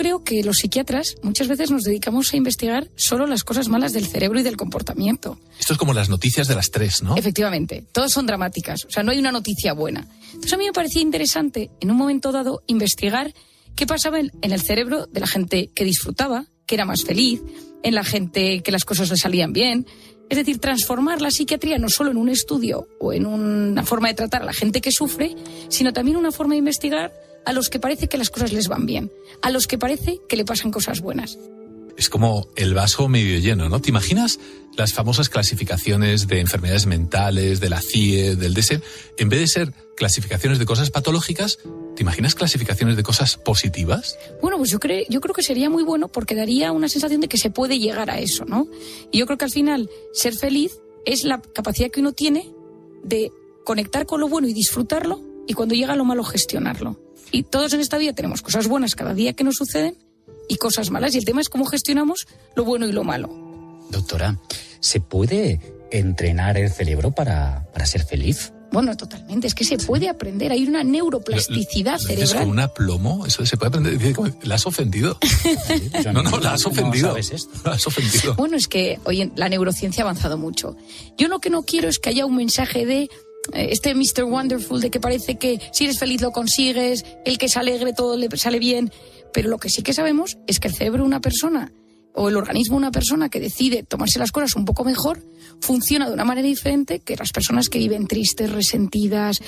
creo que los psiquiatras muchas veces nos dedicamos a investigar solo las cosas malas del cerebro y del comportamiento. Esto es como las noticias de las 3, ¿no? Efectivamente, todas son dramáticas, o sea, no hay una noticia buena. Entonces a mí me parecía interesante, en un momento dado, investigar qué pasaba en el cerebro de la gente que disfrutaba, que era más feliz, en la gente que las cosas le salían bien. Es decir, transformar la psiquiatría no solo en un estudio o en una forma de tratar a la gente que sufre, sino también una forma de investigar a los que parece que las cosas les van bien, a los que parece que le pasan cosas buenas. Es como el vaso medio lleno, ¿no? ¿Te imaginas las famosas clasificaciones de enfermedades mentales, de la CIE, del DSM? En vez de ser clasificaciones de cosas patológicas, ¿te imaginas clasificaciones de cosas positivas? Bueno, pues yo creo que sería muy bueno porque daría una sensación de que se puede llegar a eso, ¿no? Y yo creo que al final ser feliz es la capacidad que uno tiene de conectar con lo bueno y disfrutarlo, y cuando llega lo malo gestionarlo. Y todos en esta vida tenemos cosas buenas cada día que nos suceden y cosas malas, y el tema es cómo gestionamos lo bueno y lo malo. Doctora, ¿se puede entrenar el cerebro para ser feliz? Bueno, totalmente, es que se puede aprender, hay una neuroplasticidad cerebral. ¿Es con un aplomo? ¿Eso se puede aprender? ¿La has ofendido? No, la has ofendido. ¿Sabes esto? La has ofendido. Bueno, es que hoy la neurociencia ha avanzado mucho. Yo lo que no quiero es que haya un mensaje de este Mr. Wonderful, de que parece que si eres feliz lo consigues, el que es alegre todo le sale bien, pero lo que sí que sabemos es que el cerebro de una persona o el organismo de una persona que decide tomarse las cosas un poco mejor funciona de una manera diferente que las personas que viven tristes, resentidas,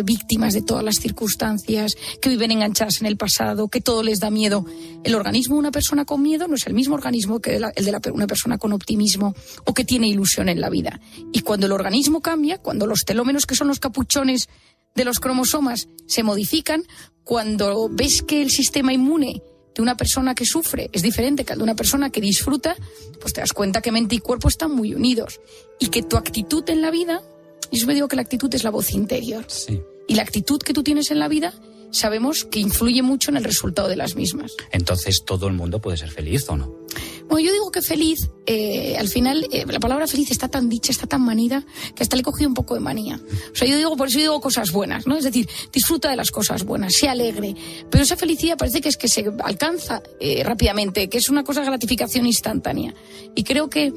víctimas de todas las circunstancias, que viven enganchadas en el pasado, que todo les da miedo. El organismo de una persona con miedo no es el mismo organismo que el de una persona con optimismo o que tiene ilusión en la vida. Y cuando el organismo cambia, cuando los telómeros, que son los capuchones de los cromosomas, se modifican, cuando ves que el sistema inmune de una persona que sufre es diferente que el de una persona que disfruta, pues te das cuenta que mente y cuerpo están muy unidos. Y que tu actitud en la vida, yo siempre digo que la actitud es la voz interior. Sí. Y la actitud que tú tienes en la vida, sabemos que influye mucho en el resultado de las mismas. Entonces, ¿todo el mundo puede ser feliz o no? Bueno, yo digo que feliz, al final, la palabra feliz está tan dicha, está tan manida, que hasta le he cogido un poco de manía. O sea, por eso digo cosas buenas, ¿no? Es decir, disfruta de las cosas buenas, sea alegre. Pero esa felicidad parece que es que se alcanza rápidamente, que es una cosa de gratificación instantánea. Y creo que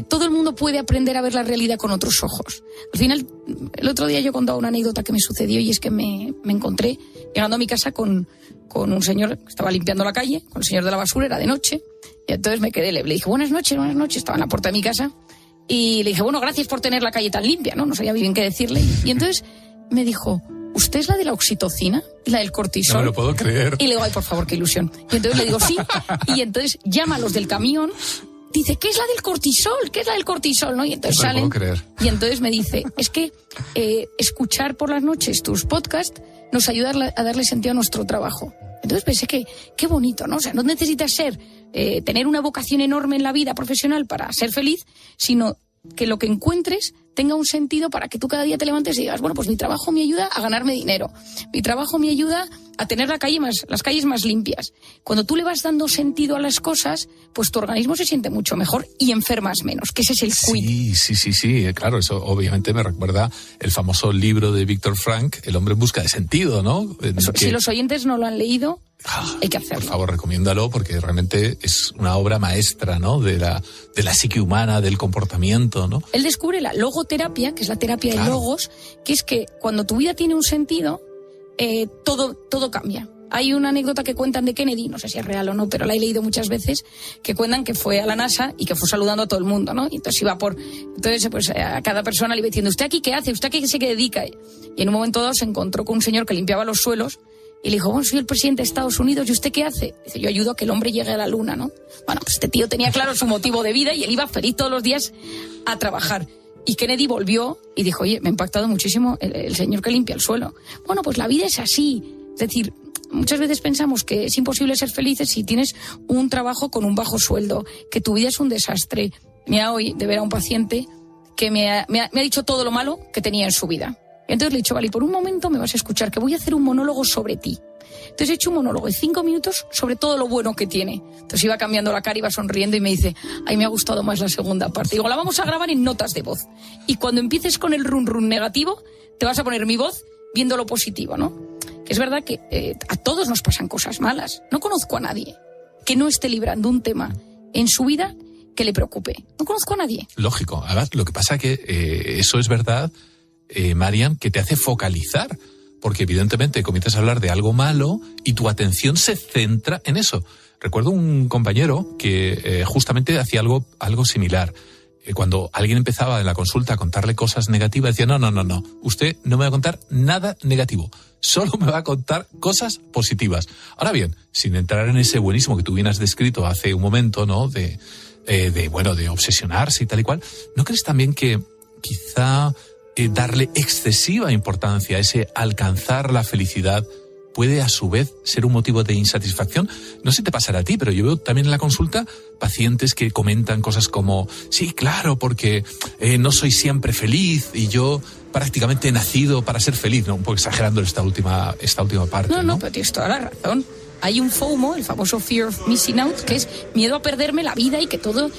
todo el mundo puede aprender a ver la realidad con otros ojos. Al final, el otro día yo contaba una anécdota que me sucedió, y es que me encontré llegando a mi casa con un señor que estaba limpiando la calle, con el señor de la basura, era de noche. Y entonces me quedé, le dije, buenas noches, estaba en la puerta de mi casa, y le dije, bueno, gracias por tener la calle tan limpia, ¿no? No sabía bien qué decirle. Y entonces me dijo, ¿usted es la de la oxitocina? ¿La del cortisol? No me lo puedo creer. Y le digo, ay, por favor, qué ilusión. Y entonces le digo, sí. Y entonces llama a los del camión, dice, ¿qué es la del cortisol? ¿Qué es la del cortisol? ¿No? Y entonces no salen, puedo creer. Y entonces me dice, es que escuchar por las noches tus podcasts nos ayuda a darle sentido a nuestro trabajo. Entonces pensé que qué bonito, ¿no? O sea, no necesitas tener una vocación enorme en la vida profesional para ser feliz, sino que lo que encuentres tenga un sentido para que tú cada día te levantes y digas, bueno, pues mi trabajo me ayuda a ganarme dinero, mi trabajo me ayuda a tener las calles más limpias. Cuando tú le vas dando sentido a las cosas, pues tu organismo se siente mucho mejor y enfermas menos, que ese es el quid. Sí, claro, eso obviamente me recuerda el famoso libro de Víctor Frank, El hombre en busca de sentido, ¿no? Si los oyentes no lo han leído, hay que hacerlo. Por favor, recomiéndalo, porque realmente es una obra maestra, ¿no? De la psique humana, del comportamiento, ¿no? Él descubre la logoterapia, que es la terapia de logos, que es que cuando tu vida tiene un sentido, todo cambia. Hay una anécdota que cuentan de Kennedy, no sé si es real o no, pero la he leído muchas veces, que cuentan que fue a la NASA y que fue saludando a todo el mundo, ¿no? Y entonces entonces pues a cada persona le iba diciendo, ¿usted aquí qué hace? ¿Usted a qué se dedica? Y en un momento dado se encontró con un señor que limpiaba los suelos. Y le dijo, bueno, soy el presidente de Estados Unidos, ¿y usted qué hace? Dice, yo ayudo a que el hombre llegue a la luna, ¿no? Bueno, pues este tío tenía claro su motivo de vida y él iba feliz todos los días a trabajar. Y Kennedy volvió y dijo, oye, me ha impactado muchísimo el señor que limpia el suelo. Bueno, pues la vida es así. Es decir, muchas veces pensamos que es imposible ser felices si tienes un trabajo con un bajo sueldo, que tu vida es un desastre. Mira, hoy de ver a un paciente que me ha dicho todo lo malo que tenía en su vida. Entonces le he dicho, vale, por un momento me vas a escuchar, que voy a hacer un monólogo sobre ti. Entonces he hecho un monólogo de 5 minutos sobre todo lo bueno que tiene. Entonces iba cambiando la cara, iba sonriendo y me dice, ay, me ha gustado más la segunda parte. Digo, la vamos a grabar en notas de voz. Y cuando empieces con el run negativo, te vas a poner mi voz viendo lo positivo, ¿no? que es verdad que a todos nos pasan cosas malas. No conozco a nadie que no esté librando un tema en su vida que le preocupe. No conozco a nadie. Lógico. Ahora, lo que pasa que eso es verdad, Marian, que te hace focalizar. Porque evidentemente comienzas a hablar de algo malo y tu atención se centra en eso. Recuerdo un compañero que justamente hacía algo similar. Cuando alguien empezaba en la consulta a contarle cosas negativas, decía, no, usted no me va a contar nada negativo, solo me va a contar cosas positivas. Ahora bien, sin entrar en ese buenismo que tú bien has descrito hace un momento, ¿no? De obsesionarse y tal y cual, ¿no crees también que quizá darle excesiva importancia a ese alcanzar la felicidad puede a su vez ser un motivo de insatisfacción? No sé si te pasará a ti, pero yo veo también en la consulta pacientes que comentan cosas como, sí, claro, porque no soy siempre feliz y yo prácticamente he nacido para ser feliz, ¿no? Un poco exagerando esta última parte. No, pero tienes toda la razón. Hay un FOMO, el famoso Fear of Missing Out, que es miedo a perderme la vida y que todo...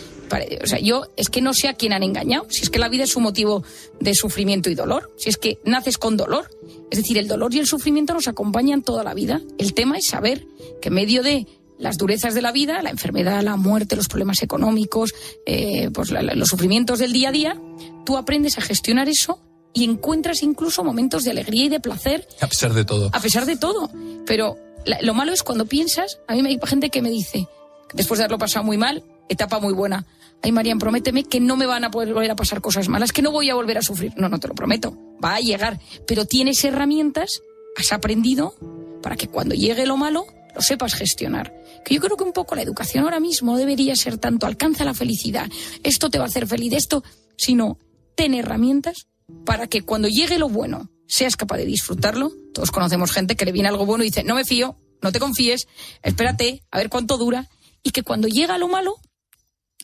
O sea, yo es que no sé a quién han engañado, si es que la vida es un motivo de sufrimiento y dolor, si es que naces con dolor. Es decir, el dolor y el sufrimiento nos acompañan toda la vida. El tema es saber que en medio de las durezas de la vida, la enfermedad, la muerte, los problemas económicos, los sufrimientos del día a día, tú aprendes a gestionar eso y encuentras incluso momentos de alegría y de placer. A pesar de todo. A pesar de todo. Pero lo malo es cuando piensas, a mí hay gente que me dice, después de haberlo pasado muy mal, etapa muy buena, ay, Marian, prométeme que no me van a poder volver a pasar cosas malas, que no voy a volver a sufrir. No te lo prometo, va a llegar, pero tienes herramientas, has aprendido para que cuando llegue lo malo lo sepas gestionar. Que yo creo que un poco la educación ahora mismo debería ser tanto alcanza la felicidad, esto te va a hacer feliz, sino ten herramientas para que cuando llegue lo bueno seas capaz de disfrutarlo. Todos conocemos gente que le viene algo bueno y dice, no me fío, no te confíes, espérate, a ver cuánto dura, y que cuando llega lo malo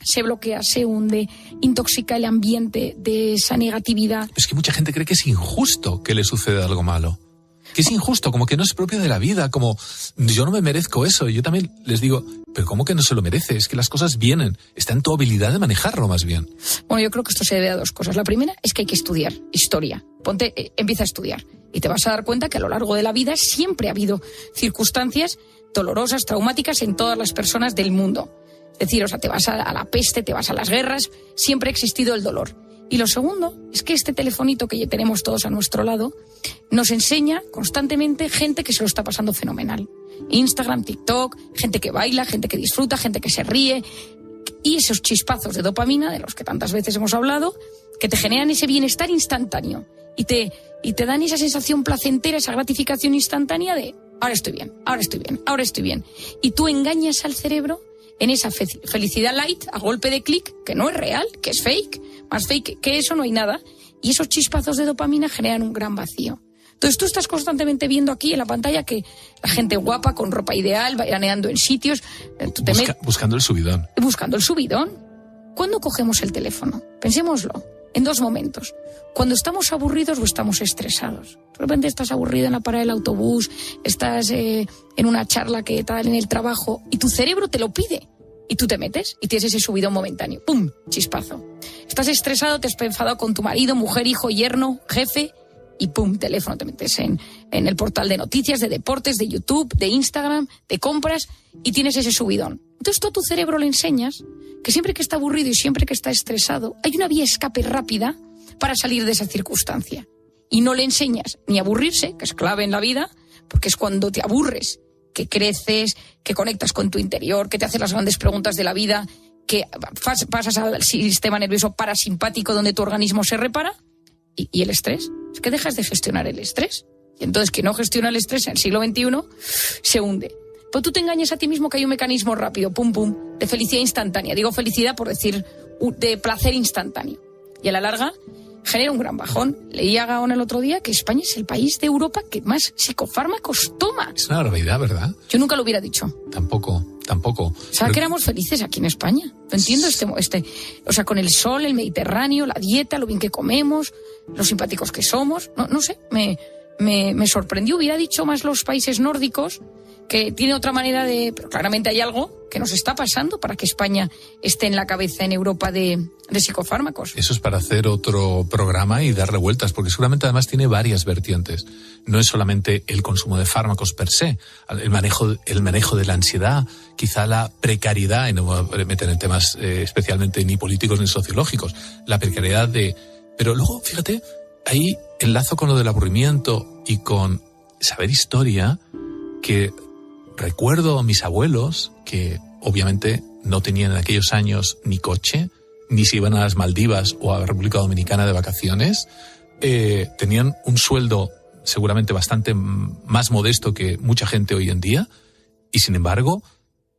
se bloquea, se hunde, intoxica el ambiente de esa negatividad. Es que mucha gente cree que es injusto que le suceda algo malo. Que es injusto, como que no es propio de la vida, como yo no me merezco eso. Y yo también les digo, pero ¿cómo que no se lo merece? Es que las cosas vienen, está en tu habilidad de manejarlo más bien. Bueno, yo creo que esto se debe a dos cosas. La primera es que hay que estudiar historia. Empieza a estudiar y te vas a dar cuenta que a lo largo de la vida siempre ha habido circunstancias dolorosas, traumáticas en todas las personas del mundo. Es decir, te vas a la peste, te vas a las guerras, siempre ha existido el dolor. Y lo segundo es que este telefonito que ya tenemos todos a nuestro lado nos enseña constantemente gente que se lo está pasando fenomenal. Instagram, TikTok, gente que baila, gente que disfruta, gente que se ríe. Y esos chispazos de dopamina, de los que tantas veces hemos hablado, que te generan ese bienestar instantáneo y te dan esa sensación placentera, esa gratificación instantánea de ahora estoy bien, ahora estoy bien, ahora estoy bien. Y tú engañas al cerebro en esa felicidad light a golpe de clic, que no es real, que es fake. Más fake que eso no hay nada. Y esos chispazos de dopamina generan un gran vacío. Entonces tú estás constantemente viendo aquí en la pantalla que la gente guapa, con ropa ideal, veraneando en sitios. Buscando el subidón. Buscando el subidón. ¿Cuándo cogemos el teléfono? Pensémoslo. En dos momentos. Cuando estamos aburridos o estamos estresados. De repente estás aburrido en la parada del autobús, estás en una charla que tal en el trabajo y tu cerebro te lo pide. Y tú te metes y tienes ese subidón momentáneo. ¡Pum! Chispazo. Estás estresado, te has enfadado con tu marido, mujer, hijo, yerno, jefe y ¡pum! Teléfono. Te metes en el portal de noticias, de deportes, de YouTube, de Instagram, de compras y tienes ese subidón. Entonces tú a tu cerebro le enseñas que siempre que está aburrido y siempre que está estresado hay una vía escape rápida para salir de esa circunstancia. Y no le enseñas ni a aburrirse, que es clave en la vida, porque es cuando te aburres que creces, que conectas con tu interior, que te haces las grandes preguntas de la vida, que pasas al sistema nervioso parasimpático donde tu organismo se repara. ¿Y el estrés? Es que dejas de gestionar el estrés. Y entonces quien no gestiona el estrés en el siglo XXI se hunde. Pero tú te engañas a ti mismo que hay un mecanismo rápido, pum, pum, de felicidad instantánea. Digo felicidad por decir de placer instantáneo. Y a la larga genera un gran bajón. Leí a Gaona el otro día que España es el país de Europa que más psicofármacos toma. Es una barbaridad, ¿verdad? Yo nunca lo hubiera dicho. Tampoco. ¿Sabes que éramos felices aquí en España? No entiendo con el sol, el Mediterráneo, la dieta, lo bien que comemos, lo simpáticos que somos. No sé, me sorprendió. Hubiera dicho más los países nórdicos, que tiene otra manera de... Pero claramente hay algo que nos está pasando para que España esté en la cabeza en Europa de psicofármacos. Eso es para hacer otro programa y darle vueltas, porque seguramente además tiene varias vertientes. No es solamente el consumo de fármacos per se, el manejo de la ansiedad, quizá la precariedad, y no me voy a meter en temas especialmente ni políticos ni sociológicos, la precariedad de... Pero luego, fíjate, ahí enlazo con lo del aburrimiento y con saber historia, que recuerdo a mis abuelos que obviamente no tenían en aquellos años ni coche, ni se iban a las Maldivas o a la República Dominicana de vacaciones. Tenían un sueldo seguramente bastante más modesto que mucha gente hoy en día, y sin embargo,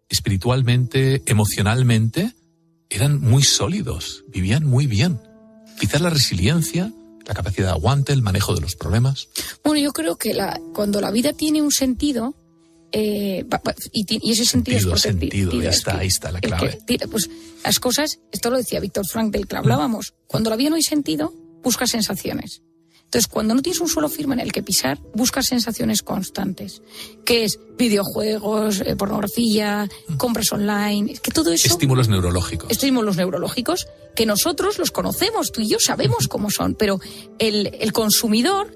espiritualmente, emocionalmente, eran muy sólidos, vivían muy bien. Quizás la resiliencia, la capacidad de aguante, el manejo de los problemas. Bueno, yo creo que cuando la vida tiene un sentido, y ese sentido es porque ahí está la clave. Pues las cosas, esto lo decía Víctor Frank, del que hablábamos, cuando la vida no hay sentido, buscas sensaciones. Entonces, cuando no tienes un suelo firme en el que pisar, buscas sensaciones constantes, que es videojuegos, pornografía, compras online, es que todo eso... Estímulos neurológicos. Estímulos neurológicos que nosotros los conocemos, tú y yo sabemos cómo son, pero el consumidor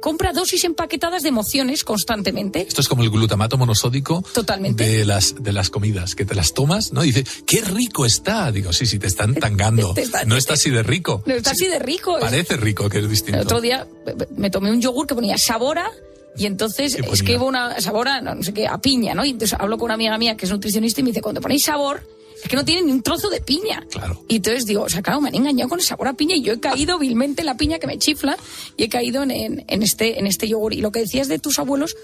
compra dosis empaquetadas de emociones constantemente. Esto es como el glutamato monosódico. Totalmente. de las comidas, que te las tomas, ¿no? Y dice, ¡qué rico está! Digo, sí, te están tangando. No está así de rico. No está así de rico. Parece rico, que es distinto. El otro día me tomé un yogur que ponía Sabora, y entonces escribo una Sabora, no sé qué, a piña, ¿no? Y entonces hablo con una amiga mía que es nutricionista y me dice, cuando ponéis sabor, es que no tiene ni un trozo de piña. Claro. Y entonces digo, o sea, claro, me han engañado con el sabor a piña y yo he caído vilmente en la piña, que me chifla, y he caído en este yogur. Y lo que decías de tus abuelos,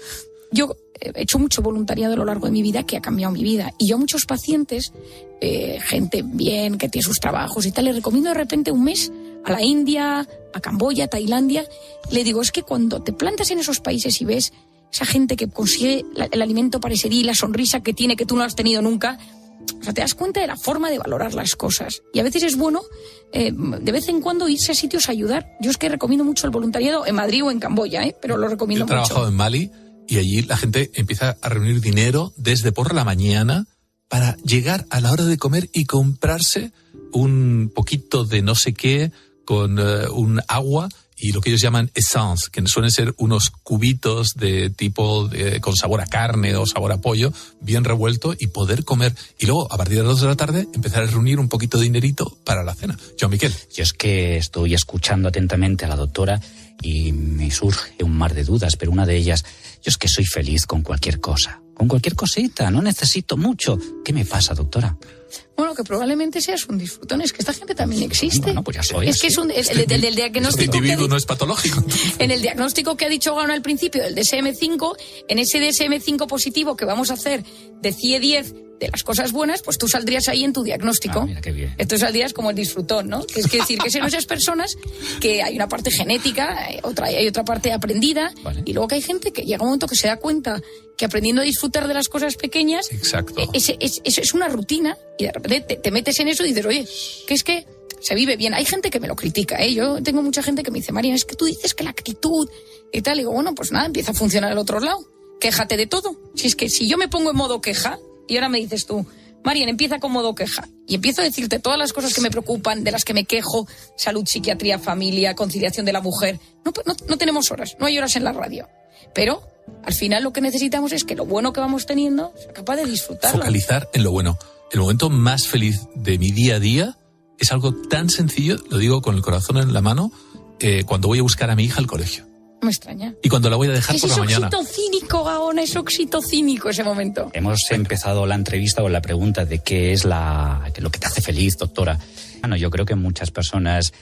yo he hecho mucho voluntariado a lo largo de mi vida, que ha cambiado mi vida. Y yo a muchos pacientes, gente bien, que tiene sus trabajos y tal, les recomiendo de repente un mes a la India, a Camboya, a Tailandia. Le digo, es que cuando te plantas en esos países y ves esa gente que consigue el alimento para ese día y la sonrisa que tiene, que tú no has tenido nunca... O sea, te das cuenta de la forma de valorar las cosas. Y a veces es bueno, de vez en cuando, irse a sitios a ayudar. Yo es que recomiendo mucho el voluntariado en Madrid o en Camboya, pero lo recomiendo mucho. Yo he trabajado en Mali y allí la gente empieza a reunir dinero desde por la mañana para llegar a la hora de comer y comprarse un poquito de no sé qué con un agua y lo que ellos llaman essence, que suelen ser unos cubitos de tipo con sabor a carne o sabor a pollo, bien revuelto, y poder comer. Y luego, a partir de las 2 de la tarde, empezar a reunir un poquito de dinerito para la cena. Joan Miquel. Yo es que estoy escuchando atentamente a la doctora y me surge un mar de dudas, pero una de ellas, yo es que soy feliz con cualquier cosa, con cualquier cosita, no necesito mucho. ¿Qué me pasa, doctora? Bueno, que probablemente seas un disfrutón, es que esta gente también existe. Bueno, pues ya soy. Es que es el diagnóstico. Este individuo no es patológico. En el diagnóstico que ha dicho Gano al principio, del DSM-5, en ese DSM-5 positivo que vamos a hacer de CIE 10 de las cosas buenas, pues tú saldrías ahí en tu diagnóstico. Ah, mira qué bien. Entonces saldrías como el disfrutón, ¿no? Que es decir, que son esas personas que hay una parte genética, hay otra parte aprendida, vale. Y luego que hay gente que llega un momento que se da cuenta que aprendiendo a disfrutar de las cosas pequeñas, exacto, es una rutina, y de repente te metes en eso y dices, oye, que es que se vive bien. Hay gente que me lo critica, ¿eh? Yo tengo mucha gente que me dice, Marian, es que tú dices que la actitud y tal. Y digo, bueno, pues nada, empieza a funcionar al otro lado. Quéjate de todo. Si es que si yo me pongo en modo queja, y ahora me dices tú, Marian, empieza con modo queja, y empiezo a decirte todas las cosas que me preocupan, de las que me quejo, salud, psiquiatría, familia, conciliación de la mujer. No tenemos horas, no hay horas en la radio. Pero al final lo que necesitamos es que lo bueno que vamos teniendo sea capaz de disfrutarlo. Focalizar en lo bueno. El momento más feliz de mi día a día es algo tan sencillo, lo digo con el corazón en la mano, cuando voy a buscar a mi hija al colegio. Me extraña. Y cuando la voy a dejar por la mañana. Es oxitocínico, Gaona, es oxitocínico ese momento. Hemos empezado la entrevista con la pregunta de qué es lo que te hace feliz, doctora. Bueno, yo creo que muchas personas,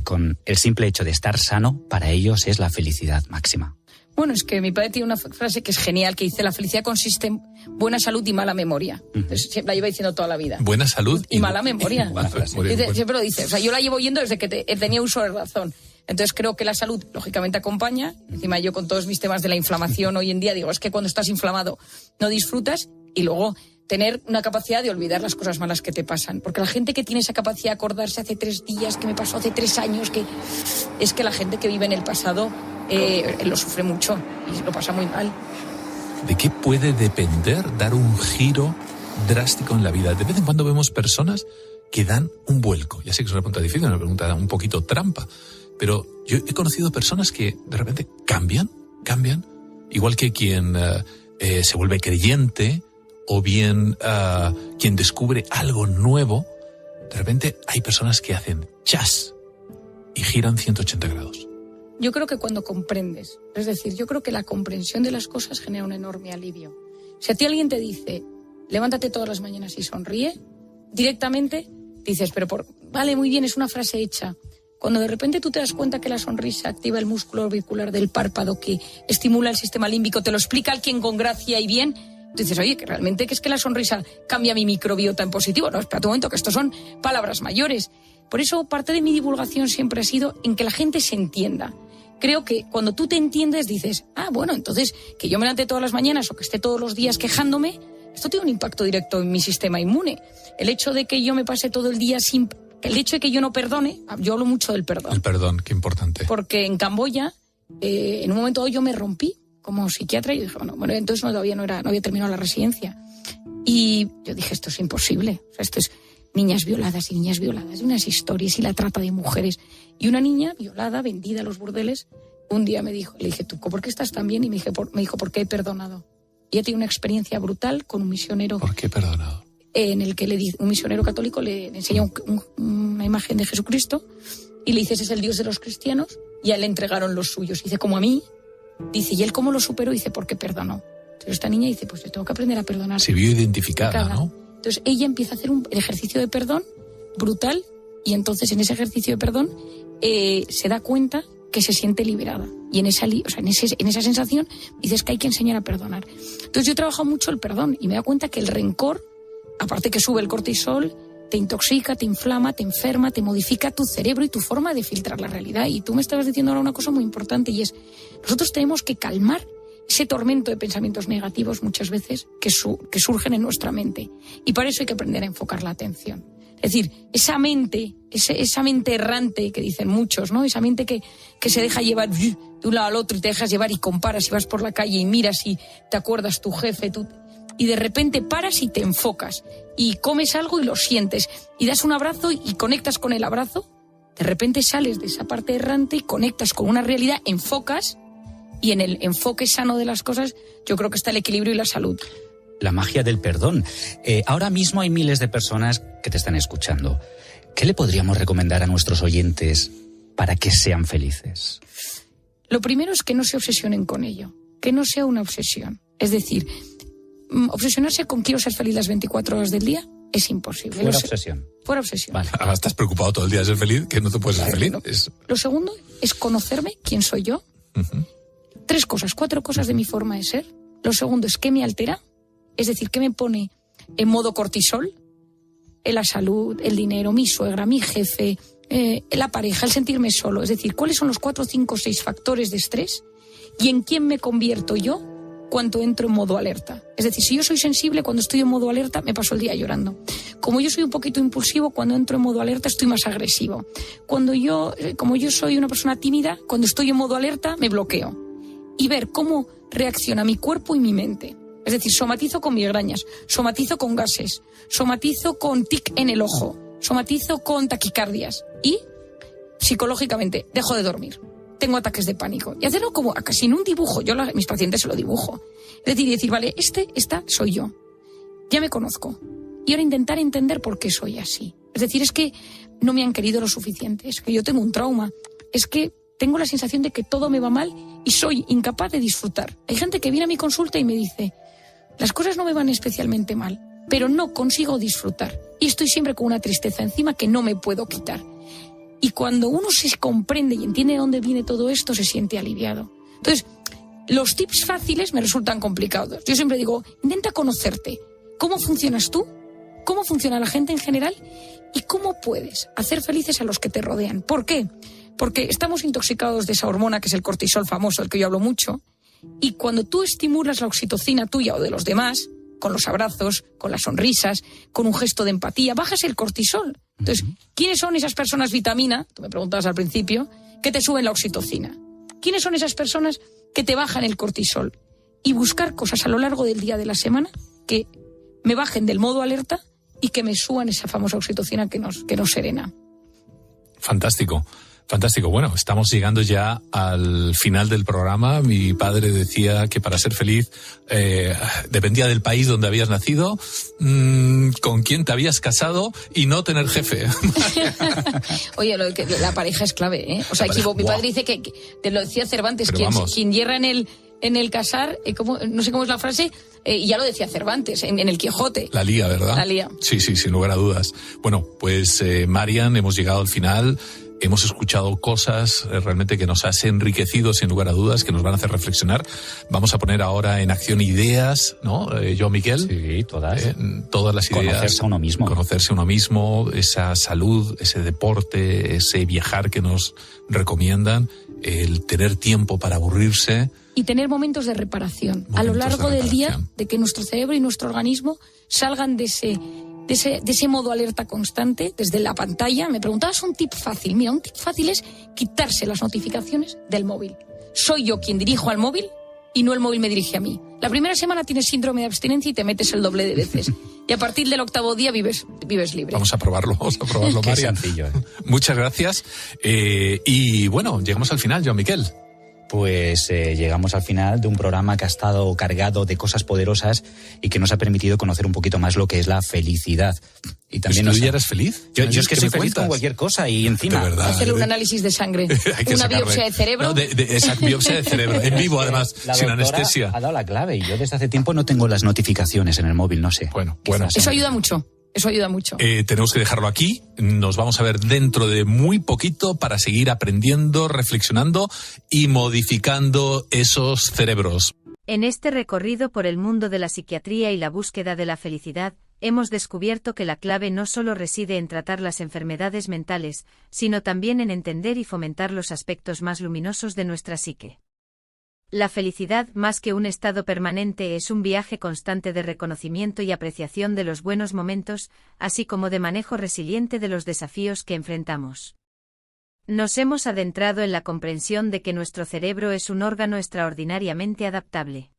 con el simple hecho de estar sano, para ellos es la felicidad máxima. Bueno, es que mi padre tiene una frase que es genial, que dice, la felicidad consiste en buena salud y mala memoria. Entonces, siempre la lleva diciendo toda la vida. Buena salud y mala memoria. Bien. Siempre lo dice. O sea, yo la llevo yendo desde que tenía uso de razón. Entonces creo que la salud, lógicamente, acompaña. Encima yo con todos mis temas de la inflamación hoy en día, digo, es que cuando estás inflamado no disfrutas. Y luego tener una capacidad de olvidar las cosas malas que te pasan. Porque la gente que tiene esa capacidad de acordarse hace 3 días, que me pasó hace 3 años, es que la gente que vive en el pasado lo sufre mucho y lo pasa muy mal. ¿De qué puede depender dar un giro drástico en la vida? De vez en cuando vemos personas que dan un vuelco. Ya sé que es una pregunta difícil, una pregunta un poquito trampa, pero yo he conocido personas que de repente cambian, igual que quien se vuelve creyente o bien quien descubre algo nuevo. De repente hay personas que hacen chas y giran 180 grados. Yo creo que cuando comprendes, es decir, yo creo que la comprensión de las cosas genera un enorme alivio. Si a ti alguien te dice, levántate todas las mañanas y sonríe, directamente dices, vale, muy bien, es una frase hecha. Cuando de repente tú te das cuenta que la sonrisa activa el músculo orbicular del párpado, que estimula el sistema límbico, te lo explica alguien con gracia y bien, tú dices, oye, que realmente que es que la sonrisa cambia mi microbiota en positivo. No, espera un momento, que estos son palabras mayores. Por eso parte de mi divulgación siempre ha sido en que la gente se entienda. Creo que cuando tú te entiendes dices, bueno, entonces que yo me levante todas las mañanas o que esté todos los días quejándome, esto tiene un impacto directo en mi sistema inmune. El hecho de que yo me pase todo el día el hecho de que yo no perdone, yo hablo mucho del perdón. El perdón, qué importante. Porque en Camboya, en un momento dado yo me rompí como psiquiatra y dije, bueno, entonces todavía no había terminado la residencia. Y yo dije, esto es imposible. O sea, esto es niñas violadas, y unas historias y la trata de mujeres. Y una niña violada, vendida a los burdeles, un día le dije, ¿tú por qué estás tan bien? Y me dijo, ¿por qué he perdonado? Y ella tiene una experiencia brutal con un misionero. ¿Por qué he perdonado? En el que un misionero católico le enseña una imagen de Jesucristo y le dice, ese es el Dios de los cristianos, y a él le entregaron los suyos. Y dice, como a mí. Dice, ¿y él cómo lo superó? Dice, porque perdonó. Entonces esta niña dice, pues yo tengo que aprender a perdonar. Se vio identificada, ¿no? Entonces ella empieza a hacer el ejercicio de perdón brutal, y entonces en ese ejercicio de perdón se da cuenta que se siente liberada. Y en esa sensación dices que hay que enseñar a perdonar. Entonces yo he trabajado mucho el perdón y me he dado cuenta que el rencor, aparte que sube el cortisol, te intoxica, te inflama, te enferma, te modifica tu cerebro y tu forma de filtrar la realidad. Y tú me estabas diciendo ahora una cosa muy importante, y es, nosotros tenemos que calmar ese tormento de pensamientos negativos muchas veces que surgen en nuestra mente. Y para eso hay que aprender a enfocar la atención. Es decir, esa mente errante que dicen muchos, ¿no? Esa mente que se deja llevar de un lado al otro y te dejas llevar y comparas y vas por la calle y miras y te acuerdas tu jefe, y de repente paras y te enfocas y comes algo y lo sientes y das un abrazo y conectas con el abrazo. De repente sales de esa parte errante y conectas con una realidad, enfocas, y en el enfoque sano de las cosas yo creo que está el equilibrio y la salud. La magia del perdón. Ahora mismo hay miles de personas que te están escuchando. ¿Qué le podríamos recomendar a nuestros oyentes para que sean felices? Lo primero es que no se obsesionen con ello, que no sea una obsesión. Es decir, obsesionarse con quiero ser feliz las 24 horas del día es imposible. Fuera obsesión. Fuera obsesión. Vale. Ahora estás preocupado todo el día de ser feliz, que no te puedes ser feliz. No. Lo segundo es conocerme, quién soy yo. 4 cosas de mi forma de ser. Lo segundo es qué me altera, es decir, qué me pone en modo cortisol, la salud, el dinero, mi suegra, mi jefe, la pareja, el sentirme solo. Es decir, cuáles son los 4, 5, 6 factores de estrés y en quién me convierto yo cuando entro en modo alerta. Es decir, si yo soy sensible, cuando estoy en modo alerta me paso el día llorando. Como yo soy un poquito impulsivo, cuando entro en modo alerta estoy más agresivo. Como yo soy una persona tímida, cuando estoy en modo alerta me bloqueo. Y ver cómo reacciona mi cuerpo y mi mente. Es decir, somatizo con migrañas, somatizo con gases, somatizo con tic en el ojo, somatizo con taquicardias y psicológicamente dejo de dormir. Tengo ataques de pánico. Y hacerlo como casi en un dibujo. Yo a mis pacientes se lo dibujo. Es decir, vale, esta soy yo. Ya me conozco. Y ahora intentar entender por qué soy así. Es decir, es que no me han querido lo suficiente. Es que yo tengo un trauma. Es que tengo la sensación de que todo me va mal y soy incapaz de disfrutar. Hay gente que viene a mi consulta y me dice, las cosas no me van especialmente mal, pero no consigo disfrutar. Y estoy siempre con una tristeza encima que no me puedo quitar. Y cuando uno se comprende y entiende de dónde viene todo esto, se siente aliviado. Entonces, los tips fáciles me resultan complicados. Yo siempre digo, intenta conocerte. ¿Cómo funcionas tú? ¿Cómo funciona la gente en general? ¿Y cómo puedes hacer felices a los que te rodean? ¿Por qué? Porque estamos intoxicados de esa hormona que es el cortisol famoso, del que yo hablo mucho. Y cuando tú estimulas la oxitocina tuya o de los demás, con los abrazos, con las sonrisas, con un gesto de empatía, bajas el cortisol. Entonces, ¿quiénes son esas personas vitamina? Tú me preguntabas al principio, que te suben la oxitocina. ¿Quiénes son esas personas que te bajan el cortisol? Y buscar cosas a lo largo del día de la semana que me bajen del modo alerta y que me suban esa famosa oxitocina que nos serena. Fantástico. Fantástico. Bueno, estamos llegando ya al final del programa. Mi padre decía que para ser feliz dependía del país donde habías nacido, con quién te habías casado y no tener jefe. Oye, la pareja es clave, ¿eh? O sea, mi padre dice que te lo decía Cervantes, quien hierra en el casar, no sé cómo es la frase, y ya lo decía Cervantes, en el Quijote. La lía, ¿verdad? La lía. Sí, sin lugar a dudas. Bueno, pues Marian, hemos llegado al final. Hemos escuchado cosas realmente que nos has enriquecido, sin lugar a dudas, que nos van a hacer reflexionar. Vamos a poner ahora en acción ideas, ¿no? Yo, Miquel. Sí, todas. Todas las ideas. Conocerse a uno mismo. Conocerse a uno mismo, esa salud, ese deporte, ese viajar que nos recomiendan, el tener tiempo para aburrirse. Y tener momentos de reparación a lo largo del día, de que nuestro cerebro y nuestro organismo salgan de ese modo alerta constante, desde la pantalla. Me preguntabas un tip fácil. Mira, un tip fácil es quitarse las notificaciones del móvil. Soy yo quien dirijo al móvil y no el móvil me dirige a mí. La primera semana tienes síndrome de abstinencia y te metes el doble de veces. Y a partir del 8º día vives libre. Vamos a probarlo, Marian. Qué sencillo, ¿eh? Muchas gracias. Y bueno, llegamos al final, Joan Miquel. Pues llegamos al final de un programa que ha estado cargado de cosas poderosas y que nos ha permitido conocer un poquito más lo que es la felicidad. Y también ¿Tú ya eres feliz? Yo es que soy feliz con cualquier cosa y encima... De verdad, hacerle un análisis de sangre, una biopsia de cerebro. No, esa biopsia de cerebro, en vivo además, sin anestesia. Ha dado la clave y yo desde hace tiempo no tengo las notificaciones en el móvil, no sé. Bueno. Eso ayuda mucho. Eso ayuda mucho. Tenemos que dejarlo aquí. Nos vamos a ver dentro de muy poquito para seguir aprendiendo, reflexionando y modificando esos cerebros. En este recorrido por el mundo de la psiquiatría y la búsqueda de la felicidad, hemos descubierto que la clave no solo reside en tratar las enfermedades mentales, sino también en entender y fomentar los aspectos más luminosos de nuestra psique. La felicidad, más que un estado permanente, es un viaje constante de reconocimiento y apreciación de los buenos momentos, así como de manejo resiliente de los desafíos que enfrentamos. Nos hemos adentrado en la comprensión de que nuestro cerebro es un órgano extraordinariamente adaptable.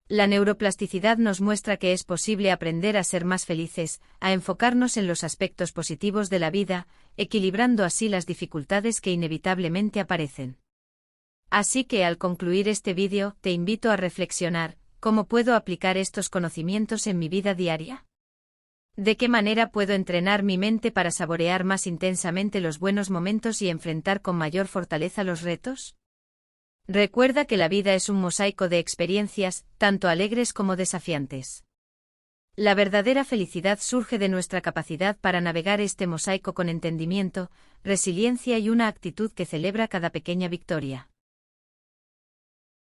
La neuroplasticidad nos muestra que es posible aprender a ser más felices, a enfocarnos en los aspectos positivos de la vida, equilibrando así las dificultades que inevitablemente aparecen. Así que al concluir este vídeo, te invito a reflexionar, ¿cómo puedo aplicar estos conocimientos en mi vida diaria? ¿De qué manera puedo entrenar mi mente para saborear más intensamente los buenos momentos y enfrentar con mayor fortaleza los retos? Recuerda que la vida es un mosaico de experiencias, tanto alegres como desafiantes. La verdadera felicidad surge de nuestra capacidad para navegar este mosaico con entendimiento, resiliencia y una actitud que celebra cada pequeña victoria.